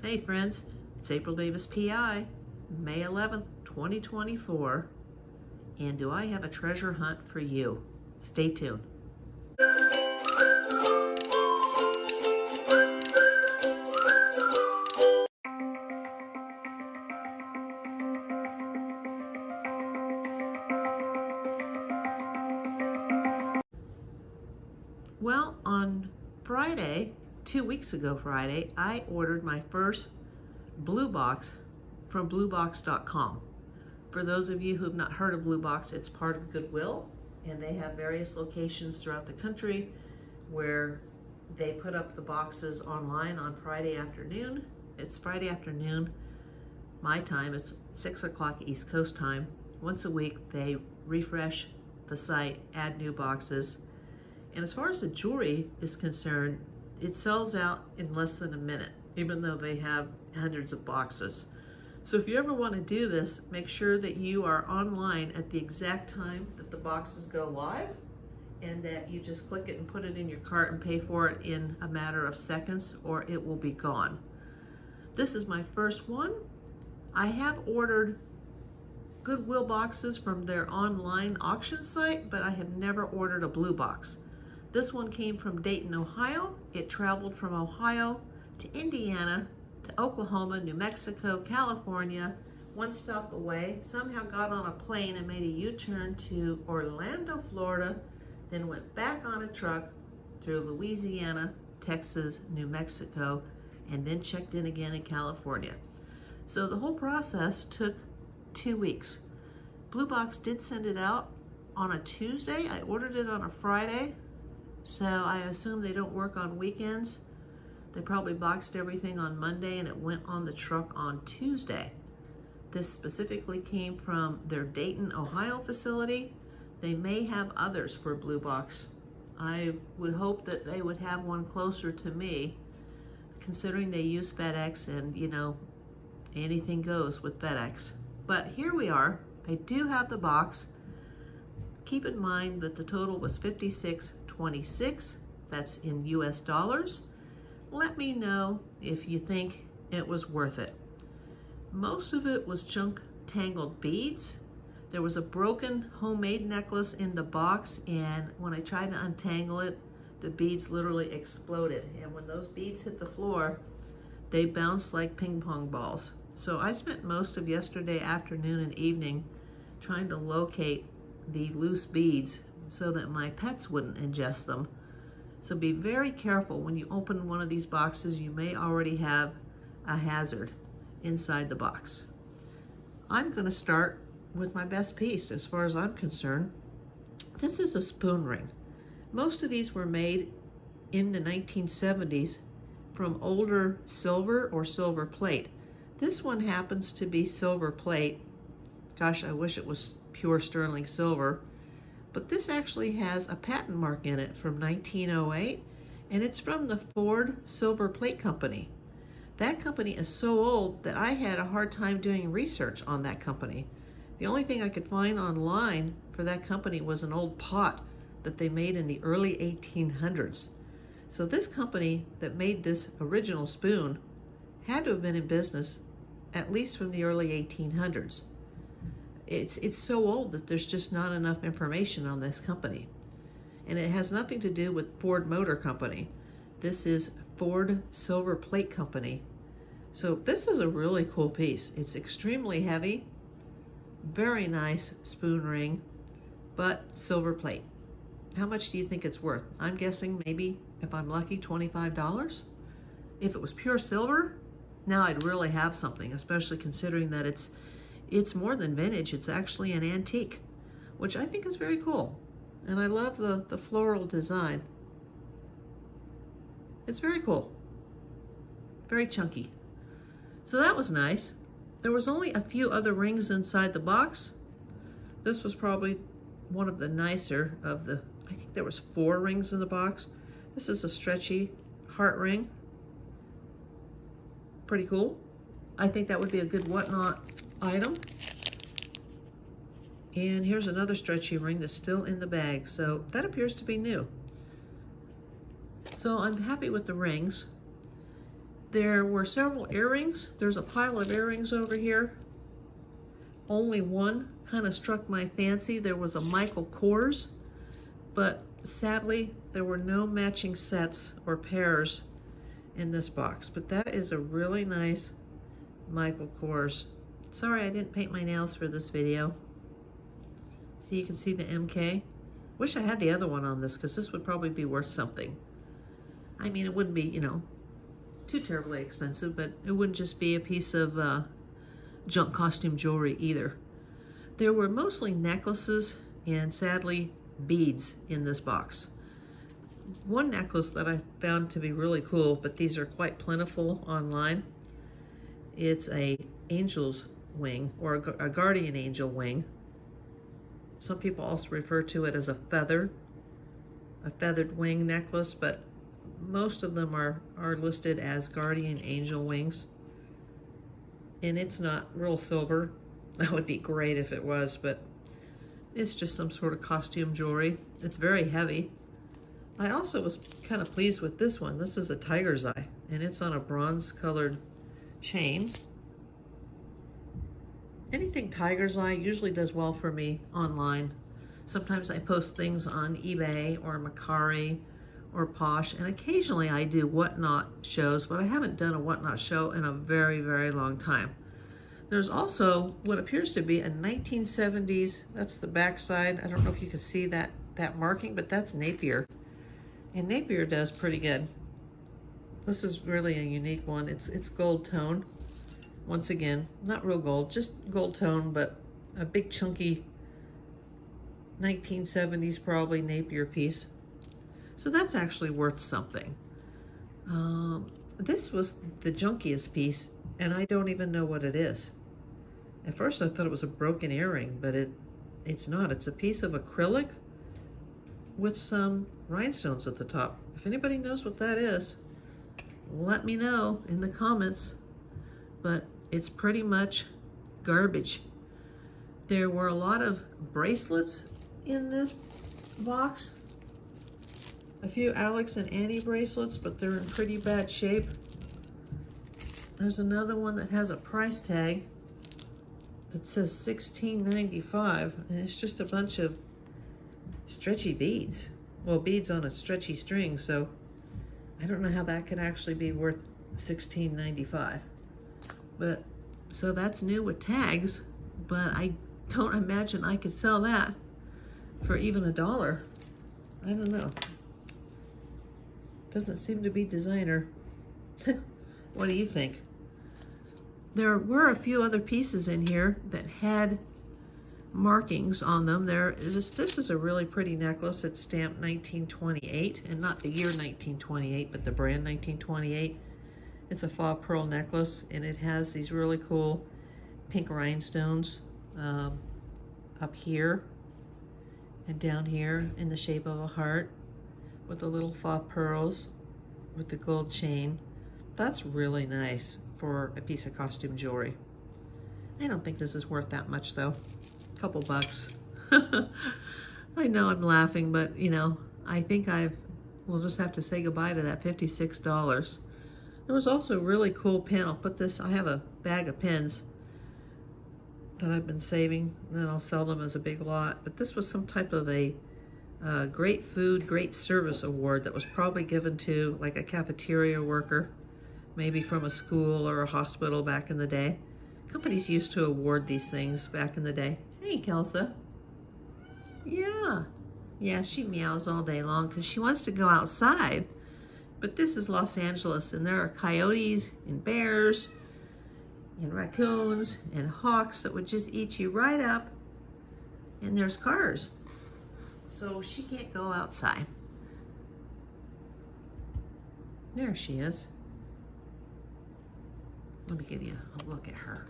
Hey friends, it's April Davis PI, May 11th, 2024, and do I have a treasure hunt for you? Stay tuned. Well, on Friday, 2 weeks ago Friday, I ordered my first blue box from bluebox.com. For those of you who have not heard of Blue Box, it's part of Goodwill, and they have various locations throughout the country where they put up the boxes online on Friday afternoon. It's Friday afternoon, my time. It's 6 o'clock East Coast time. Once a week, they refresh the site, add new boxes. And as far as the jewelry is concerned, it sells out in less than a minute, even though they have hundreds of boxes. So if you ever want to do this, make sure that you are online at the exact time that the boxes go live, and that you just click it and put it in your cart and pay for it in a matter of seconds, or it will be gone. This is my first one. I have ordered Goodwill boxes from their online auction site, but I have never ordered a blue box. This one came from Dayton, Ohio. It traveled from Ohio to Indiana, to Oklahoma, New Mexico, California, one stop away, somehow got on a plane and made a U-turn to Orlando, Florida, then went back on a truck through Louisiana, Texas, New Mexico, and then checked in again in California. So the whole process took 2 weeks. Blue Box did send it out on a Tuesday. I ordered it on a Friday. So I assume they don't work on weekends. They probably boxed everything on Monday and it went on the truck on Tuesday. This specifically came from their Dayton, Ohio facility. They may have others for Blue Box. I would hope that they would have one closer to me, considering they use FedEx, and you know, anything goes with FedEx. But here we are. I do have the box. Keep in mind that the total was $56.26. That's in US dollars. Let me know if you think it was worth it. Most of it was junk tangled beads. There was a broken homemade necklace in the box, and when I tried to untangle it, the beads literally exploded. And when those beads hit the floor, they bounced like ping pong balls. So I spent most of yesterday afternoon and evening trying to locate the loose beads so that my pets wouldn't ingest them. So be very careful when you open one of these boxes. You may already have a hazard inside the box. I'm going to start with my best piece as far as I'm concerned. This is a spoon ring. Most of these were made in the 1970s from older silver or silver plate. This one happens to be silver plate. Gosh, I wish it was pure sterling silver. But this actually has a patent mark in it from 1908, and it's from the Ford Silver Plate Company. That company is so old that I had a hard time doing research on that company. The only thing I could find online for that company was an old pot that they made in the early 1800s. So this company that made this original spoon had to have been in business at least from the early 1800s. It's so old that there's just not enough information on this company. And it has nothing to do with Ford Motor Company. This is Ford Silver Plate Company. So this is a really cool piece. It's extremely heavy, very nice spoon ring, but silver plate. How much do you think it's worth? I'm guessing maybe, if I'm lucky, $25. If it was pure silver, now I'd really have something, especially considering that it's more than vintage. It's actually an antique, which I think is very cool. And I love the floral design. It's very cool. Very chunky. So that was nice. There was only a few other rings inside the box. This was probably one of the nicer of the, I think there was 4 rings in the box. This is a stretchy heart ring. Pretty cool. I think that would be a good whatnot item. And here's another stretchy ring that's still in the bag. So that appears to be new. So I'm happy with the rings. There were several earrings. There's a pile of earrings over here. Only one kind of struck my fancy. There was a Michael Kors, but sadly there were no matching sets or pairs in this box. But that is a really nice Michael Kors. Sorry I didn't paint my nails for this video. So you can see the MK. Wish I had the other one on this, because this would probably be worth something. I mean, it wouldn't be, you know, too terribly expensive, but it wouldn't just be a piece of junk costume jewelry either. There were mostly necklaces and sadly beads in this box. One necklace that I found to be really cool, but these are quite plentiful online. It's a angel's wing, or a guardian angel wing. Some people also refer to it as a feathered wing necklace, but most of them are listed as guardian angel wings. And it's not real silver. That would be great if it was, but it's just some sort of costume jewelry. It's very heavy. I also was kind of pleased with this one. This is a tiger's eye, and it's on a bronze colored chain. Anything tiger's eye usually does well for me online. Sometimes I post things on eBay or Mercari or Posh, and occasionally I do whatnot shows, but I haven't done a whatnot show in a very, very long time. There's also what appears to be a 1970s, that's the back side. I don't know if you can see that marking, but that's Napier. And Napier does pretty good. This is really a unique one. It's gold tone. Once again, not real gold, just gold tone, but a big chunky 1970s probably Napier piece. So that's actually worth something. This was the junkiest piece, and I don't even know what it is. At first I thought it was a broken earring, but it's not. It's a piece of acrylic with some rhinestones at the top. If anybody knows what that is, let me know in the comments. But it's pretty much garbage. There were a lot of bracelets in this box. A few Alex and Annie bracelets, but they're in pretty bad shape. There's another one that has a price tag that says $16.95, and it's just a bunch of stretchy beads. Well, beads on a stretchy string, so I don't know how that could actually be worth $16.95. But so that's new with tags, but I don't imagine I could sell that for even $1. I don't know. Doesn't seem to be designer. What do you think? There were a few other pieces in here that had markings on them. This is a really pretty necklace. It's stamped 1928, and not the year 1928, but the brand 1928. It's a faux pearl necklace, and it has these really cool pink rhinestones up here and down here in the shape of a heart, with the little faux pearls with the gold chain. That's really nice for a piece of costume jewelry. I don't think this is worth that much though. A couple bucks. I know I'm laughing, but you know, I think we'll just have to say goodbye to that $56. There was also a really cool pin. I'll put this, I have a bag of pins that I've been saving, and then I'll sell them as a big lot. But this was some type of a great food, great service award that was probably given to like a cafeteria worker, maybe from a school or a hospital back in the day. Companies used to award these things back in the day. Hey, Kelsa. Yeah, she meows all day long because she wants to go outside. But this is Los Angeles, and there are coyotes and bears and raccoons and hawks that would just eat you right up. And there's cars. So she can't go outside. There she is. Let me give you a look at her.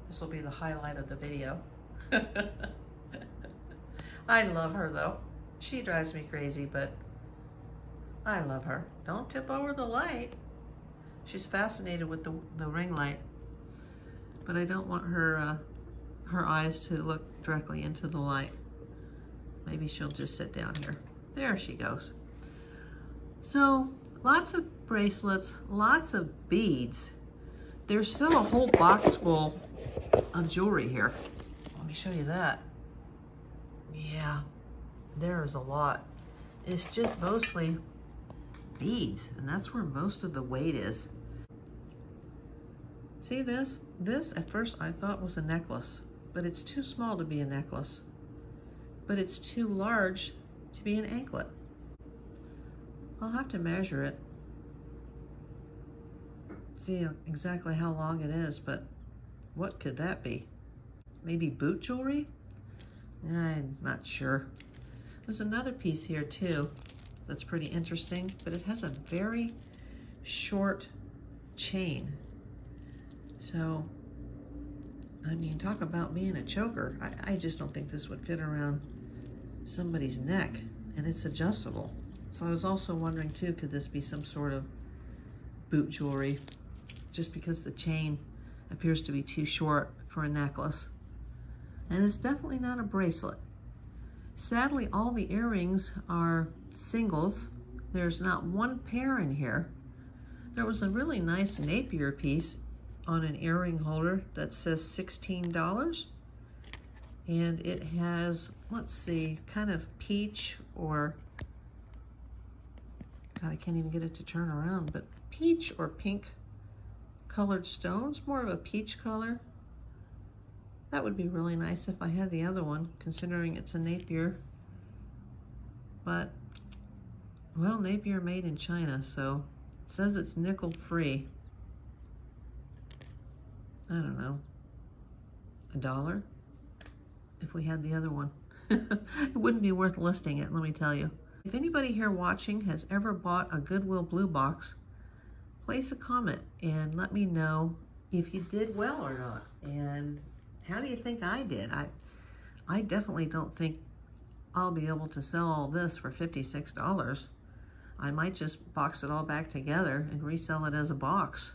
This will be the highlight of the video. I love her though. She drives me crazy, but I love her. Don't tip over the light. She's fascinated with the ring light, but I don't want her eyes to look directly into the light. Maybe she'll just sit down here. There she goes. So Lots of bracelets, lots of beads. There's still a whole box full of jewelry here. Let me show you that. Yeah, there's a lot. It's just mostly beads, and that's where most of the weight is. See this? This at first I thought was a necklace, but it's too small to be a necklace. But it's too large to be an anklet. I'll have to measure it. See exactly how long it is, but what could that be? Maybe boot jewelry? I'm not sure. There's another piece here too that's pretty interesting, but it has a very short chain. So, I mean, talk about being a choker. I just don't think this would fit around somebody's neck, and it's adjustable. So I was also wondering too, could this be some sort of boot jewelry, just because the chain appears to be too short for a necklace. And it's definitely not a bracelet. Sadly, all the earrings are singles. There's not one pair in here. There was a really nice Napier piece on an earring holder that says $16. And it has, let's see, kind of peach or, God, I can't even get it to turn around, but peach or pink colored stones, more of a peach color. That would be really nice if I had the other one, considering it's a Napier. But, well, Napier made in China, so it says it's nickel free. I don't know, $1 if we had the other one. It wouldn't be worth listing it, let me tell you. If anybody here watching has ever bought a Goodwill blue box, place a comment and let me know if you did well or not. And how do you think I did? I definitely don't think I'll be able to sell all this for $56. I might just box it all back together and resell it as a box.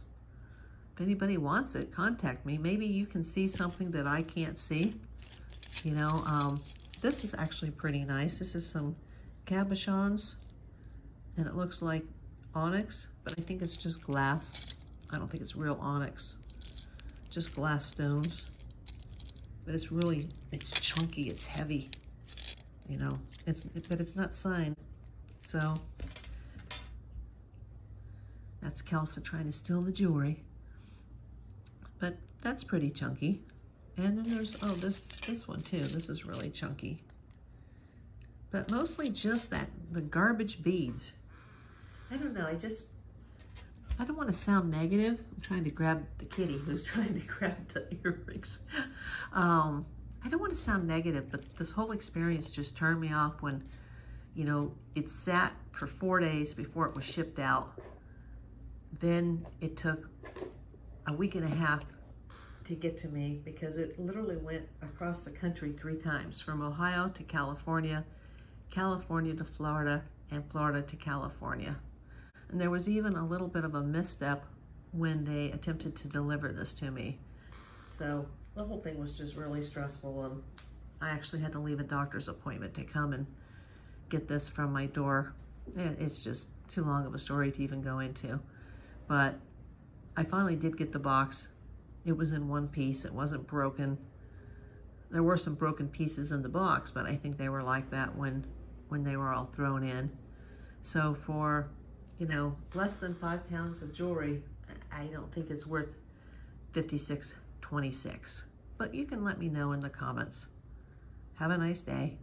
If anybody wants it, contact me. Maybe you can see something that I can't see. You know, this is actually pretty nice. This is some cabochons, and it looks like onyx, but I think it's just glass. I don't think it's real onyx, just glass stones. But it's really, it's chunky, it's heavy, you know, but it's not signed. So that's Kelsa trying to steal the jewelry. But that's pretty chunky. And then there's, oh, this one too. This is really chunky. But mostly just the garbage beads. I don't know, I don't want to sound negative. I'm trying to grab the kitty who's trying to grab the earrings. I don't want to sound negative, but this whole experience just turned me off when, you know, it sat for 4 days before it was shipped out. Then it took a week and a half to get to me because it literally went across the country 3 times, from Ohio to California, California to Florida, and Florida to California. And there was even a little bit of a misstep when they attempted to deliver this to me. So the whole thing was just really stressful, and I actually had to leave a doctor's appointment to come and get this from my door. It's just too long of a story to even go into. But I finally did get the box. It was in one piece. It wasn't broken. There were some broken pieces in the box, but I think they were like that when they were all thrown in. So for, you know, less than 5 pounds of jewelry, I don't think it's worth $56.26. But you can let me know in the comments. Have a nice day.